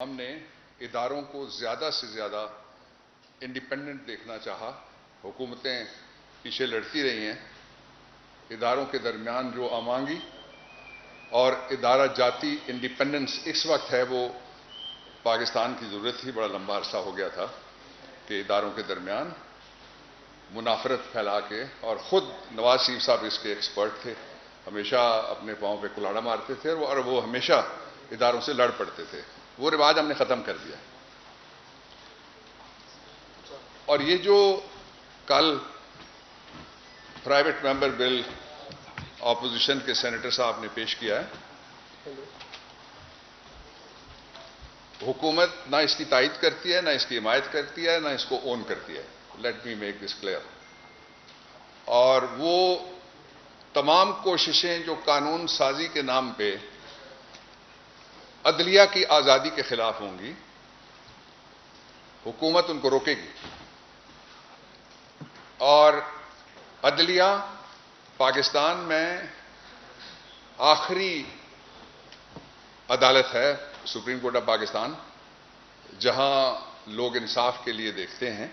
ہم نے اداروں کو زیادہ سے زیادہ انڈیپینڈنٹ دیکھنا چاہا. حکومتیں پیچھے لڑتی رہی ہیں. اداروں کے درمیان جو امانگی اور ادارہ جاتی انڈیپینڈنس اس وقت ہے وہ پاکستان کی ضرورت تھی. بڑا لمبا عرصہ ہو گیا تھا کہ اداروں کے درمیان منافرت پھیلا کے، اور خود نواز شریف صاحب اس کے ایکسپرٹ تھے، ہمیشہ اپنے پاؤں پہ کلاڑا مارتے تھے اور وہ ہمیشہ اداروں سے لڑ پڑتے تھے. وہ رواج ہم نے ختم کر دیا. اور یہ جو کل پرائیویٹ ممبر بل اپوزیشن کے سینیٹر صاحب نے پیش کیا ہے، حکومت نہ اس کی تائید کرتی ہے، نہ اس کی حمایت کرتی ہے، نہ اس کو اون کرتی ہے. Let me make this clear. اور وہ تمام کوششیں جو قانون سازی کے نام پہ عدلیہ کی آزادی کے خلاف ہوں گی، حکومت ان کو روکے گی. اور عدلیہ پاکستان میں آخری عدالت ہے، سپریم کورٹ آف پاکستان، جہاں لوگ انصاف کے لیے دیکھتے ہیں،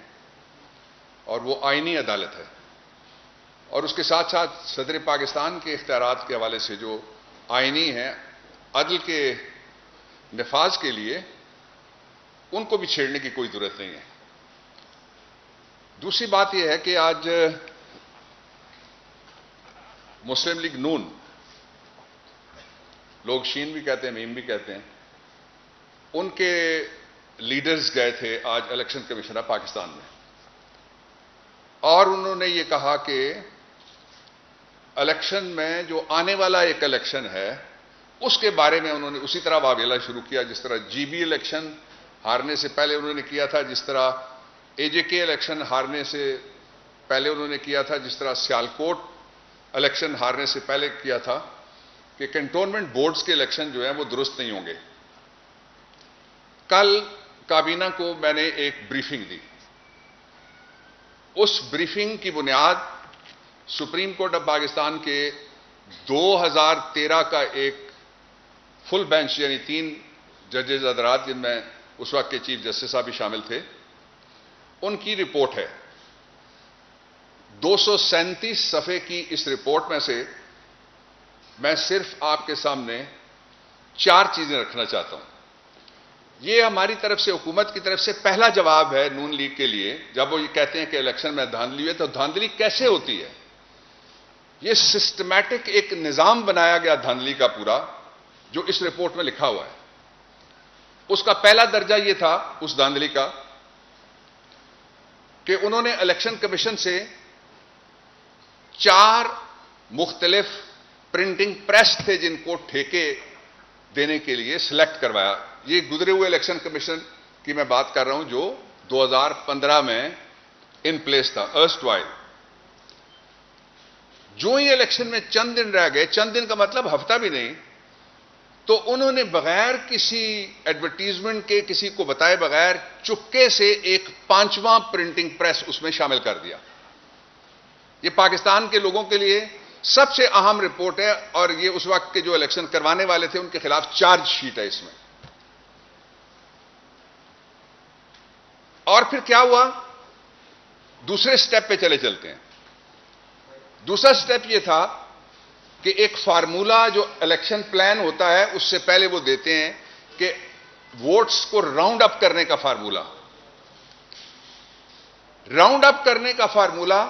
اور وہ آئینی عدالت ہے. اور اس کے ساتھ ساتھ صدر پاکستان کے اختیارات کے حوالے سے جو آئینی ہیں عدل کے نفاذ کے لیے، ان کو بھی چھیڑنے کی کوئی ضرورت نہیں ہے. دوسری بات یہ ہے کہ آج مسلم لیگ نون، لوگ شین بھی کہتے ہیں، میم بھی کہتے ہیں، ان کے لیڈرز گئے تھے آج الیکشن کمیشن آف پاکستان میں، اور انہوں نے یہ کہا کہ الیکشن میں جو آنے والا ایک الیکشن ہے اس کے بارے میں انہوں نے اسی طرح واویلا شروع کیا جس طرح جی بی الیکشن ہارنے سے پہلے انہوں نے کیا تھا، جس طرح اے جے کے الیکشن ہارنے سے پہلے انہوں نے کیا تھا، جس طرح سیالکوٹ الیکشن ہارنے سے پہلے کیا تھا، کہ کنٹونمنٹ بورڈز کے الیکشن جو ہیں وہ درست نہیں ہوں گے. کل کابینہ کو میں نے ایک بریفنگ دی. اس بریفنگ کی بنیاد سپریم کورٹ آف پاکستان کے 2013 کا ایک فل بینچ، یعنی 3 ججز حضرات جن میں اس وقت کے چیف جسٹس صاحب بھی شامل تھے، ان کی رپورٹ ہے. 237 صفحے کی اس رپورٹ میں سے میں صرف آپ کے سامنے 4 چیزیں رکھنا چاہتا ہوں. یہ ہماری طرف سے، حکومت کی طرف سے پہلا جواب ہے نون لیگ کے لیے. جب وہ یہ کہتے ہیں کہ الیکشن میں دھاندلی ہے، تو دھاندلی کیسے ہوتی ہے؟ یہ سسٹمیٹک ایک نظام بنایا گیا دھاندلی کا پورا، جو اس رپورٹ میں لکھا ہوا ہے. اس کا پہلا درجہ یہ تھا اس دھاندلی کا کہ انہوں نے الیکشن کمیشن سے 4 مختلف پرنٹنگ پریس تھے جن کو ٹھیکے دینے کے لیے سلیکٹ کروایا. یہ گزرے ہوئے الیکشن کمیشن کی میں بات کر رہا ہوں جو 2015 میں ان پلیس تھا، ارسٹ وائل. جو ہی الیکشن میں چند دن رہ گئے، چند دن کا مطلب ہفتہ بھی نہیں، تو انہوں نے بغیر کسی ایڈورٹیزمنٹ کے، کسی کو بتائے بغیر، چپکے سے ایک 5واں پرنٹنگ پریس اس میں شامل کر دیا. یہ پاکستان کے لوگوں کے لیے سب سے اہم رپورٹ ہے، اور یہ اس وقت کے جو الیکشن کروانے والے تھے ان کے خلاف چارج شیٹ ہے اس میں. اور پھر کیا ہوا؟ دوسرے سٹیپ پہ چلتے ہیں. دوسرا سٹیپ یہ تھا کہ ایک فارمولا جو الیکشن پلان ہوتا ہے اس سے پہلے وہ دیتے ہیں کہ ووٹس کو راؤنڈ اپ کرنے کا فارمولا. راؤنڈ اپ کرنے کا فارمولا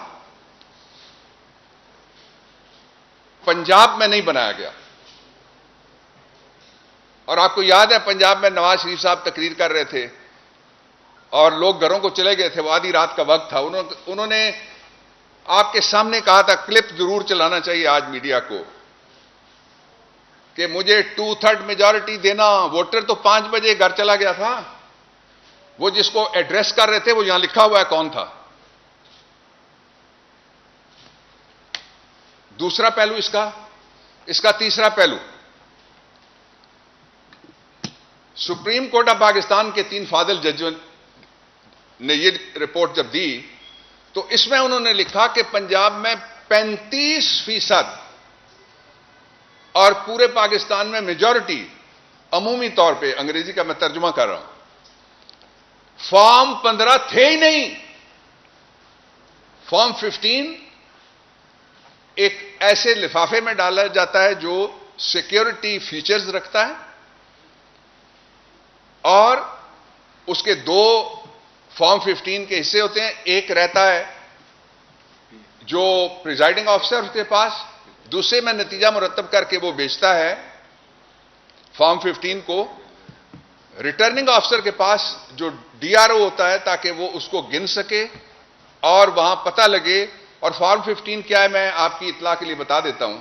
پنجاب میں نہیں بنایا گیا. اور آپ کو یاد ہے پنجاب میں نواز شریف صاحب تقریر کر رہے تھے اور لوگ گھروں کو چلے گئے تھے، وہ آدھی رات کا وقت تھا. انہوں نے آپ کے سامنے کہا تھا، کلپ ضرور چلانا چاہیے آج میڈیا کو، کہ مجھے 2/3 میجورٹی دینا. ووٹر تو 5 بجے گھر چلا گیا تھا. وہ جس کو ایڈریس کر رہے تھے وہ یہاں لکھا ہوا ہے کون تھا. دوسرا پہلو اس کا تیسرا پہلو، سپریم کورٹ آف پاکستان کے 3 فاضل ججوں نے یہ رپورٹ جب دی تو اس میں انہوں نے لکھا کہ پنجاب میں 35% اور پورے پاکستان میں میجورٹی عمومی طور پہ انگریزی کا میں ترجمہ کر رہا ہوں، فارم 15 تھے ہی نہیں. فارم 15 ایک ایسے لفافے میں ڈالا جاتا ہے جو سیکیورٹی فیچرز رکھتا ہے، اور اس کے دو فارم 15 کے حصے ہوتے ہیں. ایک رہتا ہے جو پریزائڈنگ آفیسر کے پاس، دوسرے میں نتیجہ مرتب کر کے وہ بیچتا ہے فارم 15 کو ریٹرننگ آفیسر کے پاس جو ڈی آر او ہوتا ہے، تاکہ وہ اس کو گن سکے اور وہاں پتہ لگے. اور فارم 15 کیا ہے، میں آپ کی اطلاع کے لیے بتا دیتا ہوں.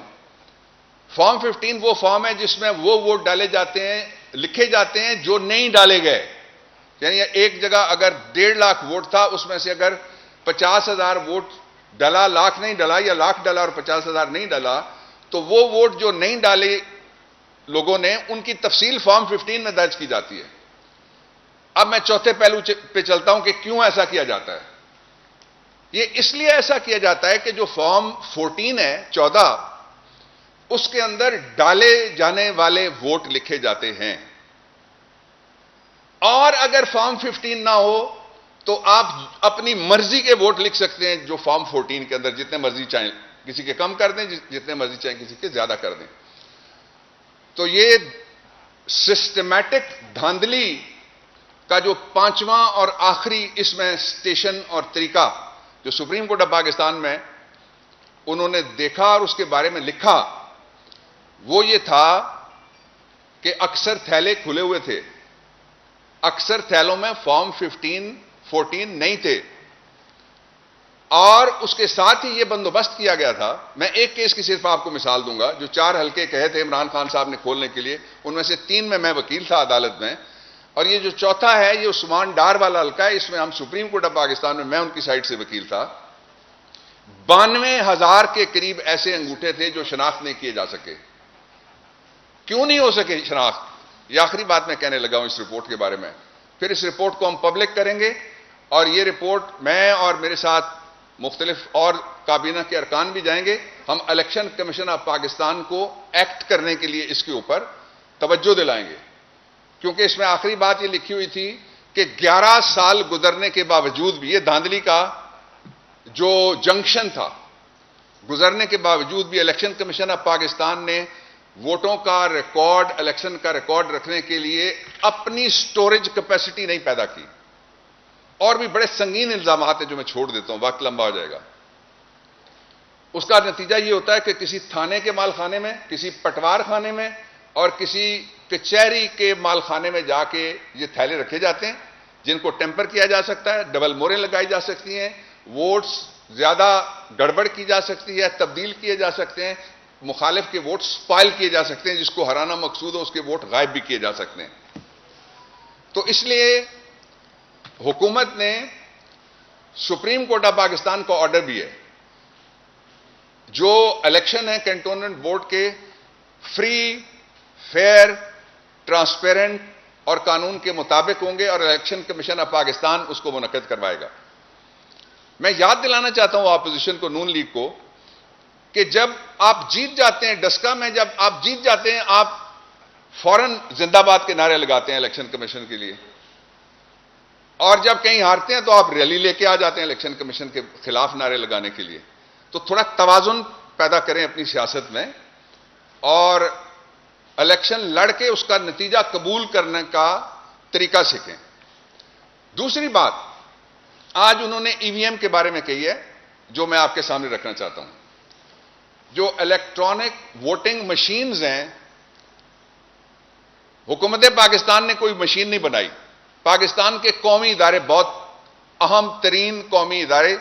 فارم 15 وہ فارم ہے جس میں وہ ووٹ ڈالے جاتے ہیں، لکھے جاتے ہیں جو نہیں ڈالے گئے. یعنی ایک جگہ اگر 1.5 لاکھ ووٹ تھا، اس میں سے اگر 50,000 ووٹ ڈلا، لاکھ نہیں ڈلا، یا لاکھ ڈلا اور 50,000 نہیں ڈلا، تو وہ ووٹ جو نہیں ڈالے لوگوں نے، ان کی تفصیل فارم 15 میں درج کی جاتی ہے. اب میں چوتھے پہلو پہ چلتا ہوں کہ کیوں ایسا کیا جاتا ہے. یہ اس لیے ایسا کیا جاتا ہے کہ جو فارم 14 ہے 14، اس کے اندر ڈالے جانے والے ووٹ لکھے جاتے ہیں. اور اگر فارم 15 نہ ہو تو آپ اپنی مرضی کے ووٹ لکھ سکتے ہیں جو فارم 14 کے اندر جتنے مرضی چاہیں، کسی کے کم کر دیں، جتنے مرضی چاہیں کسی کے زیادہ کر دیں. تو یہ سسٹمیٹک دھاندلی کا جو 5واں اور آخری اس میں اسٹیشن اور طریقہ جو سپریم کورٹ آف پاکستان میں انہوں نے دیکھا اور اس کے بارے میں لکھا، وہ یہ تھا کہ اکثر تھیلے کھلے ہوئے تھے. اکثر تھیلوں میں فارم 14 نہیں تھے، اور اس کے ساتھ ہی یہ بندوبست کیا گیا تھا. میں ایک کیس کی صرف آپ کو مثال دوں گا. جو 4 حلقے کہے تھے عمران خان صاحب نے کھولنے کے لیے، ان میں سے 3 میں وکیل تھا عدالت میں، اور یہ جو چوتھا ہے یہ عثمان ڈار والا حلقہ ہے. اس میں ہم سپریم کورٹ آف پاکستان میں ان کی سائڈ سے وکیل تھا. 92,000 کے قریب ایسے انگوٹھے تھے جو شناخت نہیں کیے جا سکے. کیوں نہیں ہو سکے شناخت؟ یہ آخری بات میں کہنے لگا ہوں اس رپورٹ کے بارے میں. پھر اس رپورٹ کو ہم پبلک کریں گے، اور یہ رپورٹ میں اور میرے ساتھ مختلف اور کابینہ کے ارکان بھی جائیں گے. ہم الیکشن کمیشن آف پاکستان کو ایکٹ کرنے کے لیے اس کے اوپر توجہ دلائیں گے، کیونکہ اس میں آخری بات یہ لکھی ہوئی تھی کہ 11 سال گزرنے کے باوجود بھی، یہ دھاندلی کا جو جنکشن تھا، گزرنے کے باوجود بھی الیکشن کمیشن آف پاکستان نے ووٹوں کا ریکارڈ، الیکشن کا ریکارڈ رکھنے کے لیے اپنی سٹوریج کیپیسٹی نہیں پیدا کی. اور بھی بڑے سنگین الزامات ہیں جو میں چھوڑ دیتا ہوں، وقت لمبا ہو جائے گا. اس کا نتیجہ یہ ہوتا ہے کہ کسی تھانے کے مال خانے میں، کسی پٹوار خانے میں اور کسی کچہری کے مال خانے میں جا کے یہ تھیلے رکھے جاتے ہیں، جن کو ٹیمپر کیا جا سکتا ہے، ڈبل موریں لگائی جا سکتی ہیں، ووٹس زیادہ گڑبڑ کی جا سکتی ہے، تبدیل کیے جا سکتے ہیں، مخالف کے ووٹ سپائل کیے جا سکتے ہیں، جس کو ہرانا مقصود ہو اس کے ووٹ غائب بھی کیے جا سکتے ہیں. تو اس لیے حکومت نے سپریم کورٹ آف پاکستان کا آرڈر بھی ہے، جو الیکشن ہے کنٹونمنٹ بورڈ کے فری، فیئر، ٹرانسپیرنٹ اور قانون کے مطابق ہوں گے، اور الیکشن کمیشن آف پاکستان اس کو منعقد کروائے گا. میں یاد دلانا چاہتا ہوں اپوزیشن کو، نون لیگ کو، کہ جب آپ جیت جاتے ہیں ڈسکا میں، جب آپ جیت جاتے ہیں آپ فوراً زندہ باد کے نعرے لگاتے ہیں الیکشن کمیشن کے لیے، اور جب کہیں ہارتے ہیں تو آپ ریلی لے کے آ جاتے ہیں الیکشن کمیشن کے خلاف نعرے لگانے کے لیے. تو تھوڑا توازن پیدا کریں اپنی سیاست میں، اور الیکشن لڑ کے اس کا نتیجہ قبول کرنے کا طریقہ سیکھیں. دوسری بات آج انہوں نے ای وی ایم کے بارے میں کہی ہے، جو میں آپ کے سامنے رکھنا چاہتا ہوں. جو الیکٹرانک ووٹنگ مشینز ہیں، حکومت پاکستان نے کوئی مشین نہیں بنائی. پاکستان کے قومی ادارے، بہت اہم ترین قومی ادارے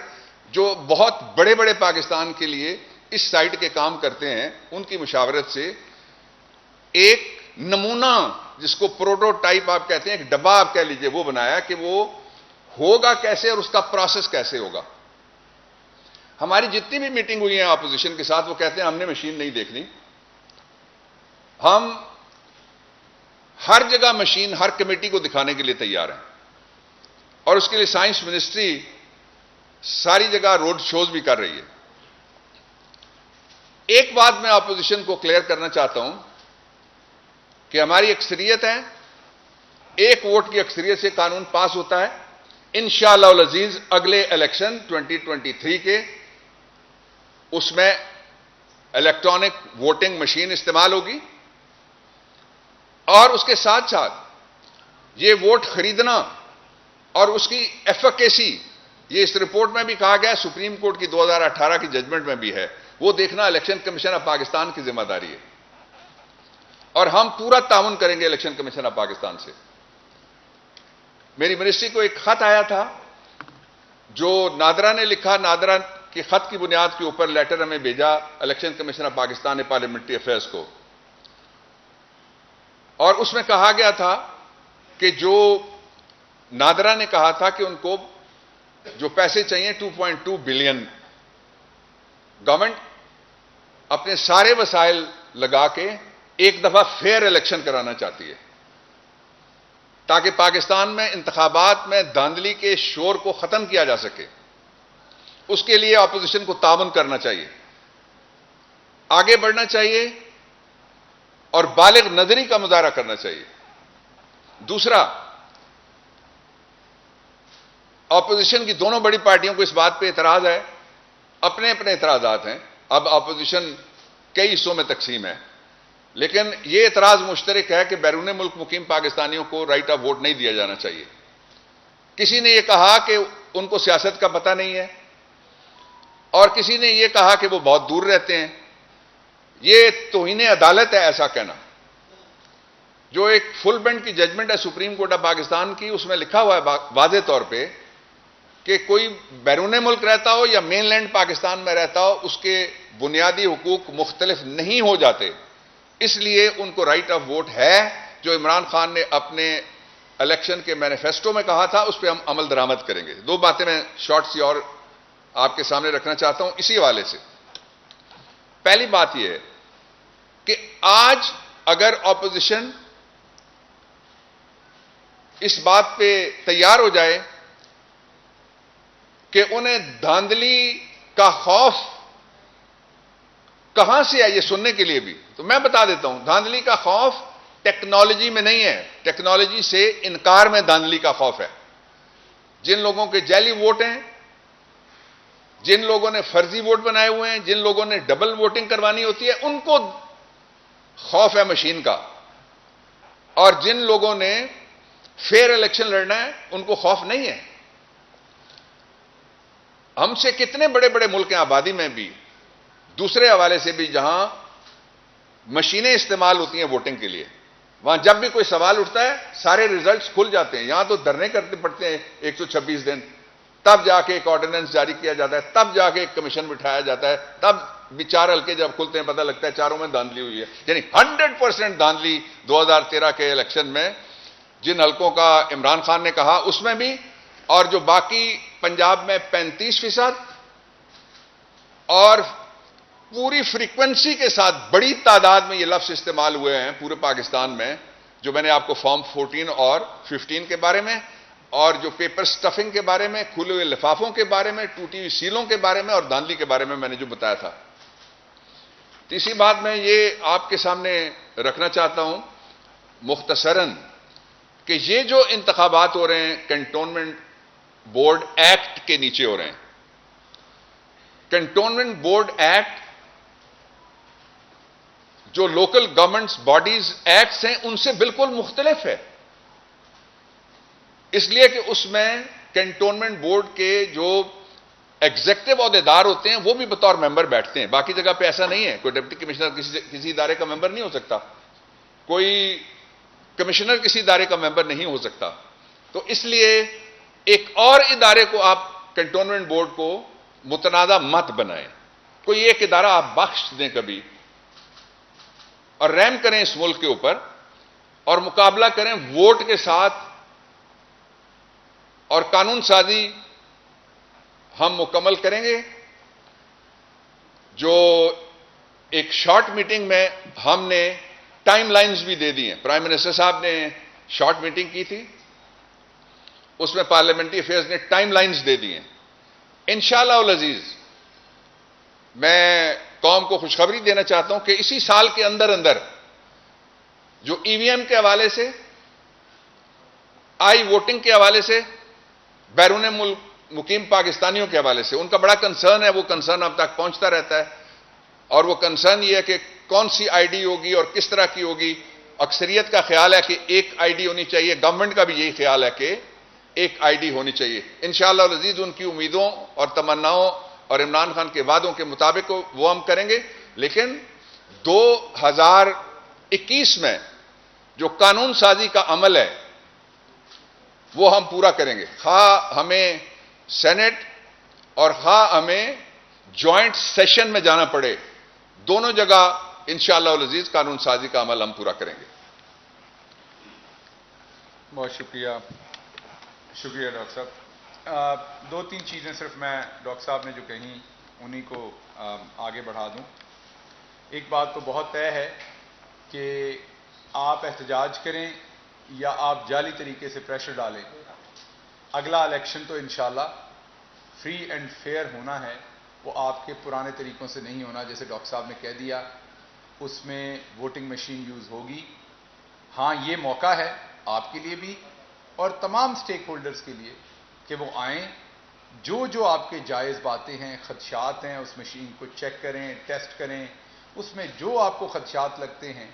جو بہت بڑے بڑے پاکستان کے لیے اس سائٹ کے کام کرتے ہیں، ان کی مشاورت سے ایک نمونہ، جس کو پروٹوٹائپ آپ کہتے ہیں، ایک ڈبہ آپ کہہ لیجئے، وہ بنایا کہ وہ ہوگا کیسے اور اس کا پروسیس کیسے ہوگا. ہماری جتنی بھی میٹنگ ہوئی ہیں اپوزیشن کے ساتھ، وہ کہتے ہیں ہم نے مشین نہیں دیکھنی. ہم ہر جگہ مشین ہر کمیٹی کو دکھانے کے لیے تیار ہیں، اور اس کے لیے سائنس منسٹری ساری جگہ روڈ شوز بھی کر رہی ہے. ایک بات میں اپوزیشن کو کلیئر کرنا چاہتا ہوں کہ ہماری اکثریت ہے، ایک ووٹ کی اکثریت سے قانون پاس ہوتا ہے. انشاءاللہ العزیز اگلے الیکشن 2023 کے اس میں الیکٹرانک ووٹنگ مشین استعمال ہوگی، اور اس کے ساتھ ساتھ یہ ووٹ خریدنا اور اس کی ایفیکیسی، یہ اس رپورٹ میں بھی کہا گیا، سپریم کورٹ کی 2018 کی ججمنٹ میں بھی ہے، وہ دیکھنا الیکشن کمیشن آف پاکستان کی ذمہ داری ہے. اور ہم پورا تعاون کریں گے الیکشن کمیشن آف پاکستان سے. میری منسٹری کو ایک خط آیا تھا جو نادرا نے لکھا، نادرا کے خط کی بنیاد کے اوپر لیٹر ہمیں بھیجا الیکشن کمیشن آف پاکستان نے پارلیمنٹری افیئرز کو، اور اس میں کہا گیا تھا کہ جو نادرا نے کہا تھا کہ ان کو جو پیسے چاہیے 2.2 بلین، گورنمنٹ اپنے سارے وسائل لگا کے ایک دفعہ فیئر الیکشن کرانا چاہتی ہے تاکہ پاکستان میں انتخابات میں دھاندلی کے شور کو ختم کیا جا سکے. اس کے لیے اپوزیشن کو تعاون کرنا چاہیے، آگے بڑھنا چاہیے اور بالغ نظری کا مظاہرہ کرنا چاہیے. دوسرا، اپوزیشن کی دونوں بڑی پارٹیوں کو اس بات پہ اعتراض ہے، اپنے اپنے اعتراضات ہیں، اب اپوزیشن کئی حصوں میں تقسیم ہے، لیکن یہ اعتراض مشترک ہے کہ بیرون ملک مقیم پاکستانیوں کو رائٹ آف ووٹ نہیں دیا جانا چاہیے. کسی نے یہ کہا کہ ان کو سیاست کا پتہ نہیں ہے، اور کسی نے یہ کہا کہ وہ بہت دور رہتے ہیں. یہ توہین عدالت ہے ایسا کہنا. جو ایک فل بینچ کی ججمنٹ ہے سپریم کورٹ آف پاکستان کی، اس میں لکھا ہوا ہے واضح طور پہ کہ کوئی بیرون ملک رہتا ہو یا مین لینڈ پاکستان میں رہتا ہو، اس کے بنیادی حقوق مختلف نہیں ہو جاتے. اس لیے ان کو رائٹ آف ووٹ ہے. جو عمران خان نے اپنے الیکشن کے مینیفیسٹو میں کہا تھا، اس پہ ہم عمل درآمد کریں گے. دو باتیں میں شارٹ سی اور آپ کے سامنے رکھنا چاہتا ہوں اسی حوالے سے. پہلی بات یہ ہے کہ آج اگر اپوزیشن اس بات پہ تیار ہو جائے کہ انہیں دھاندلی کا خوف کہاں سے ہے یہ سننے کے لیے بھی، تو میں بتا دیتا ہوں، دھاندلی کا خوف ٹیکنالوجی میں نہیں ہے، ٹیکنالوجی سے انکار میں دھاندلی کا خوف ہے. جن لوگوں کے جعلی ووٹ ہیں، جن لوگوں نے فرضی ووٹ بنائے ہوئے ہیں، جن لوگوں نے ڈبل ووٹنگ کروانی ہوتی ہے، ان کو خوف ہے مشین کا، اور جن لوگوں نے فیئر الیکشن لڑنا ہے ان کو خوف نہیں ہے. ہم سے کتنے بڑے بڑے ملک ہیں آبادی میں بھی، دوسرے حوالے سے بھی، جہاں مشینیں استعمال ہوتی ہیں ووٹنگ کے لیے، وہاں جب بھی کوئی سوال اٹھتا ہے سارے ریزلٹس کھل جاتے ہیں. یہاں تو دھرنے کرتے پڑتے ہیں 126 دن، تب جا کے ایک آرڈیننس جاری کیا جاتا ہے، تب جا کے ایک کمیشن بٹھایا جاتا ہے، تب بھی 4 حلقے جب کھلتے ہیں پتہ لگتا ہے چاروں میں دھاندلی ہوئی ہے. یعنی 100% دھاندلی 2013 کے الیکشن میں. جن حلقوں کا عمران خان نے کہا اس میں بھی، اور جو باقی پنجاب میں 35%، اور پوری فریکوینسی کے ساتھ بڑی تعداد میں یہ لفظ استعمال ہوئے ہیں پورے پاکستان میں، جو میں نے آپ کو فارم 14 اور 15 کے بارے میں، اور جو پیپر سٹفنگ کے بارے میں، کھلے ہوئے لفافوں کے بارے میں، ٹوٹی ہوئی سیلوں کے بارے میں، اور دھاندلی کے بارے میں نے جو بتایا تھا. تیسری بات میں یہ آپ کے سامنے رکھنا چاہتا ہوں مختصراً کہ یہ جو انتخابات ہو رہے ہیں کنٹونمنٹ بورڈ ایکٹ کے نیچے ہو رہے ہیں. کنٹونمنٹ بورڈ ایکٹ جو لوکل گورنمنٹس باڈیز ایکٹس ہیں ان سے بالکل مختلف ہے، اس لیے کہ اس میں کنٹونمنٹ بورڈ کے جو ایگزیکٹو عہدیدار ہوتے ہیں وہ بھی بطور ممبر بیٹھتے ہیں. باقی جگہ پہ ایسا نہیں ہے. کوئی ڈپٹی کمشنر کسی ادارے کا ممبر نہیں ہو سکتا، کوئی کمشنر کسی ادارے کا ممبر نہیں ہو سکتا. تو اس لیے ایک اور ادارے کو آپ کنٹونمنٹ بورڈ کو متنازع مت بنائیں. کوئی ایک ادارہ آپ بخش دیں کبھی، اور رحم کریں اس ملک کے اوپر، اور مقابلہ کریں ووٹ کے ساتھ. اور قانون سازی ہم مکمل کریں گے. جو ایک شارٹ میٹنگ میں ہم نے ٹائم لائنز بھی دے دی ہیں، پرائم منسٹر صاحب نے شارٹ میٹنگ کی تھی، اس میں پارلیمنٹری افیئرز نے ٹائم لائنز دے دی ہیں. انشاءاللہ العزیز میں قوم کو خوشخبری دینا چاہتا ہوں کہ اسی سال کے اندر اندر جو ای وی ایم کے حوالے سے، آئی ووٹنگ کے حوالے سے، بیرون ملک مقیم پاکستانیوں کے حوالے سے ان کا بڑا کنسرن ہے، وہ کنسرن اب تک پہنچتا رہتا ہے، اور وہ کنسرن یہ ہے کہ کون سی آئی ڈی ہوگی اور کس طرح کی ہوگی۔ اکثریت کا خیال ہے کہ ایک آئی ڈی ہونی چاہیے، گورنمنٹ کا بھی یہی خیال ہے کہ ایک آئی ڈی ہونی چاہیے۔ انشاءاللہ العزیز ان کی امیدوں اور تمناؤں اور عمران خان کے وعدوں کے مطابق وہ ہم کریں گے، لیکن 2021 میں جو قانون سازی کا عمل ہے وہ ہم پورا کریں گے، خواہ ہمیں سینٹ اور خواہ ہمیں جوائنٹ سیشن میں جانا پڑے، دونوں جگہ انشاءاللہ العزیز قانون سازی کا عمل ہم پورا کریں گے۔ بہت شکریہ ڈاکٹر صاحب۔ دو تین چیزیں صرف میں ڈاکٹر صاحب نے جو کہیں انہی کو آگے بڑھا دوں۔ ایک بات تو بہت طے ہے کہ آپ احتجاج کریں یا آپ جعلی طریقے سے پریشر ڈالیں، اگلا الیکشن تو انشاءاللہ فری اینڈ فیئر ہونا ہے، وہ آپ کے پرانے طریقوں سے نہیں ہونا، جیسے ڈاکٹر صاحب نے کہہ دیا اس میں ووٹنگ مشین یوز ہوگی۔ ہاں یہ موقع ہے آپ کے لیے بھی اور تمام سٹیک ہولڈرز کے لیے کہ وہ آئیں، جو آپ کے جائز باتیں ہیں، خدشات ہیں، اس مشین کو چیک کریں، ٹیسٹ کریں، اس میں جو آپ کو خدشات لگتے ہیں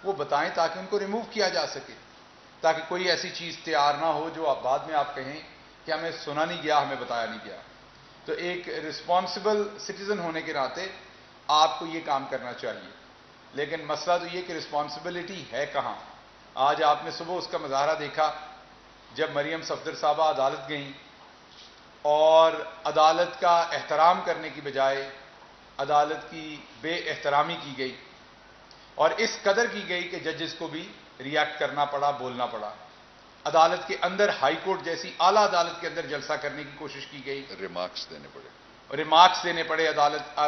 وہ بتائیں تاکہ ان کو ریموو کیا جا سکے، تاکہ کوئی ایسی چیز تیار نہ ہو جو آپ بعد میں آپ کہیں کہ ہمیں سنا نہیں گیا، ہمیں بتایا نہیں گیا۔ تو ایک رسپانسبل سٹیزن ہونے کے ناطے آپ کو یہ کام کرنا چاہیے، لیکن مسئلہ تو یہ کہ رسپانسبلٹی ہے کہاں؟ آج آپ نے صبح اس کا مظاہرہ دیکھا جب مریم صفدر صاحبہ عدالت گئیں اور عدالت کا احترام کرنے کی بجائے عدالت کی بے احترامی کی گئی، اور اس قدر کی گئی کہ ججز کو بھی ریئیکٹ کرنا پڑا، بولنا پڑا۔ عدالت کے اندر ہائی کورٹ جیسی اعلیٰ عدالت کے اندر جلسہ کرنے کی کوشش کی گئی، ریمارکس دینے پڑے، ریمارکس دینے پڑے عدالت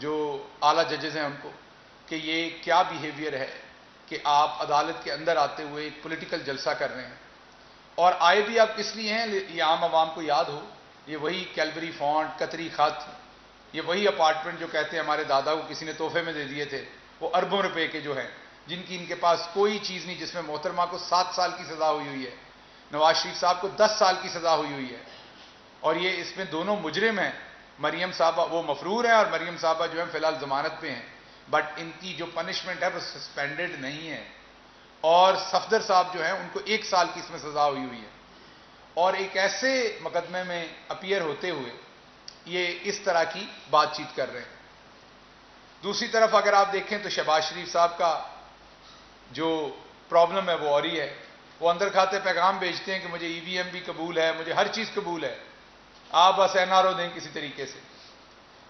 جو اعلیٰ ججز ہیں ان کو کہ یہ کیا بیہیویئر ہے کہ آپ عدالت کے اندر آتے ہوئے ایک پولیٹیکل جلسہ کر رہے ہیں، اور آئے بھی آپ کس لیے ہیں؟ یہ عام عوام کو یاد ہو، یہ وہی کیلبری فونٹ، قطری خط، یہ وہی اپارٹمنٹ جو کہتے ہیں ہمارے دادا کو کسی نے تحفے میں دے دیے تھے، وہ اربوں روپے کے جو ہیں، جن کی ان کے پاس کوئی چیز نہیں، جس میں محترمہ کو 7 سال کی سزا ہوئی ہے، نواز شریف صاحب کو 10 سال کی سزا ہوئی ہے، اور یہ اس میں دونوں مجرم ہیں۔ مریم صاحبہ وہ مفرور ہیں اور مریم صاحبہ جو ہیں فی الحال ضمانت پہ ہیں، بٹ ان کی جو پنشمنٹ ہے وہ سسپینڈڈ نہیں ہے، اور صفدر صاحب جو ہیں ان کو 1 سال کی اس میں سزا ہوئی ہے، اور ایک ایسے مقدمے میں اپیئر ہوتے ہوئے یہ اس طرح کی بات چیت کر رہے ہیں۔ دوسری طرف اگر آپ دیکھیں تو شہباز شریف صاحب کا جو پرابلم ہے وہ اور ہی ہے، وہ اندر کھاتے پیغام بھیجتے ہیں کہ مجھے ای وی ایم بھی قبول ہے، مجھے ہر چیز قبول ہے، آپ بس این آر او دیں کسی طریقے سے۔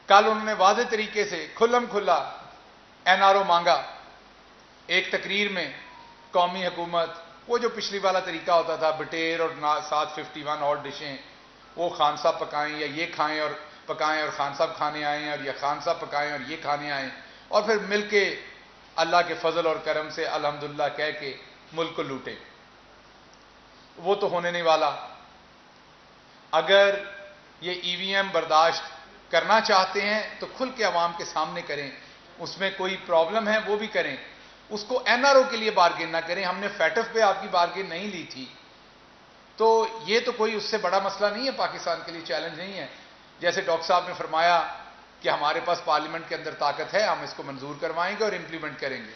کل انہوں نے واضح طریقے سے کھلم کھلا این آر او مانگا ایک تقریر میں، قومی حکومت، وہ جو پچھلی والا طریقہ ہوتا تھا بٹیر اور 751 اور ڈشیں، وہ خان صاحب پکائیں یا یہ کھائیں اور پکائیں اور خان صاحب کھانے آئیں، اور یا خان صاحب پکائیں اور یہ کھانے آئیں، اور پھر مل کے اللہ کے فضل اور کرم سے الحمدللہ کہہ کے ملک کو لوٹیں۔ وہ تو ہونے نہیں والا۔ اگر یہ ای وی ایم برداشت کرنا چاہتے ہیں تو کھل کے عوام کے سامنے کریں، اس میں کوئی پرابلم ہے وہ بھی کریں، اس کو این آر او کے لیے بارگین نہ کریں۔ ہم نے فیٹف پہ آپ کی بارگین نہیں لی تھی، تو یہ تو کوئی اس سے بڑا مسئلہ نہیں ہے، پاکستان کے لیے چیلنج نہیں ہے۔ جیسے ڈاکٹر صاحب نے فرمایا کہ ہمارے پاس پارلیمنٹ کے اندر طاقت ہے، ہم اس کو منظور کروائیں گے اور امپلیمنٹ کریں گے،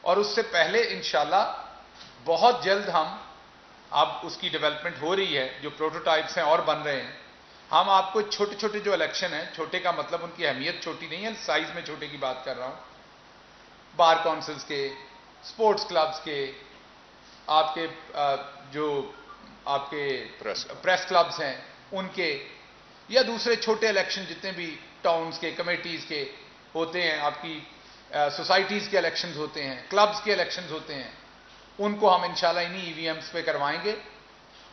اور اس سے پہلے انشاءاللہ بہت جلد اب اس کی ڈیولپمنٹ ہو رہی ہے، جو پروٹوٹائپس ہیں اور بن رہے ہیں، ہم آپ کو چھوٹے چھوٹے جو الیکشن ہیں، چھوٹے کا مطلب ان کی اہمیت چھوٹی نہیں ہے، سائز میں چھوٹے کی بات کر رہا ہوں، بار کونسلز کے، سپورٹس کلبز کے، آپ کے جو آپ کے پریس کلبز ہیں ان کے، یا دوسرے چھوٹے الیکشن جتنے بھی ٹاؤنز کے، کمیٹیز کے ہوتے ہیں، آپ کی سوسائٹیز کے الیکشنز ہوتے ہیں، کلبز کے الیکشنز ہوتے ہیں، ان کو ہم انشاءاللہ انہی ای وی ایمز پہ کروائیں گے۔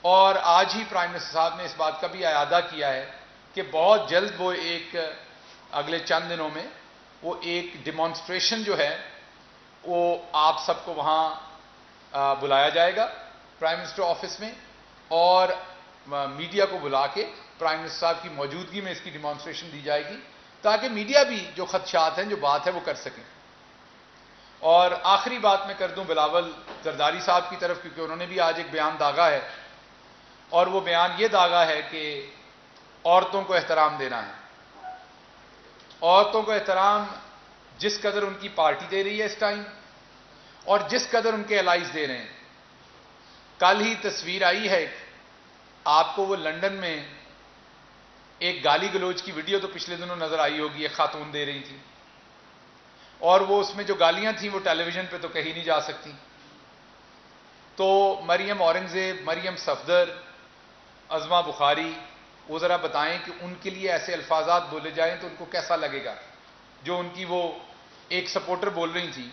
اور آج ہی پرائم منسٹر صاحب نے اس بات کا بھی اعادہ کیا ہے کہ بہت جلد وہ ایک اگلے چند دنوں میں وہ ایک ڈیمانسٹریشن جو ہے وہ آپ سب کو وہاں بلایا جائے گا پرائم منسٹر آفس میں، اور میڈیا کو بلا کے پرائم منسٹر صاحب کی موجودگی میں اس کی ڈیمانسٹریشن دی جائے گی، تاکہ میڈیا بھی جو خدشات ہیں، جو بات ہے وہ کر سکیں۔ اور آخری بات میں کر دوں بلاول زرداری صاحب کی طرف، کیونکہ انہوں نے بھی آج ایک بیان داغا ہے، اور وہ بیان یہ داغا ہے کہ عورتوں کو احترام دینا ہے. عورتوں کو احترام جس قدر ان کی پارٹی دے رہی ہے اس ٹائم، اور جس قدر ان کے الائز دے رہے ہیں. کل ہی تصویر آئی ہے آپ کو، وہ لندن میں ایک گالی گلوچ کی ویڈیو تو پچھلے دنوں نظر آئی ہوگی، ایک خاتون دے رہی تھی، اور وہ اس میں جو گالیاں تھیں وہ ٹیلی ویژن پہ تو کہی نہیں جا سکتی. تو مریم اورنگزیب، مریم صفدر، عظمہ بخاری، وہ ذرا بتائیں کہ ان کے لیے ایسے الفاظات بولے جائیں تو ان کو کیسا لگے گا. جو ان کی وہ ایک سپورٹر بول رہی تھی،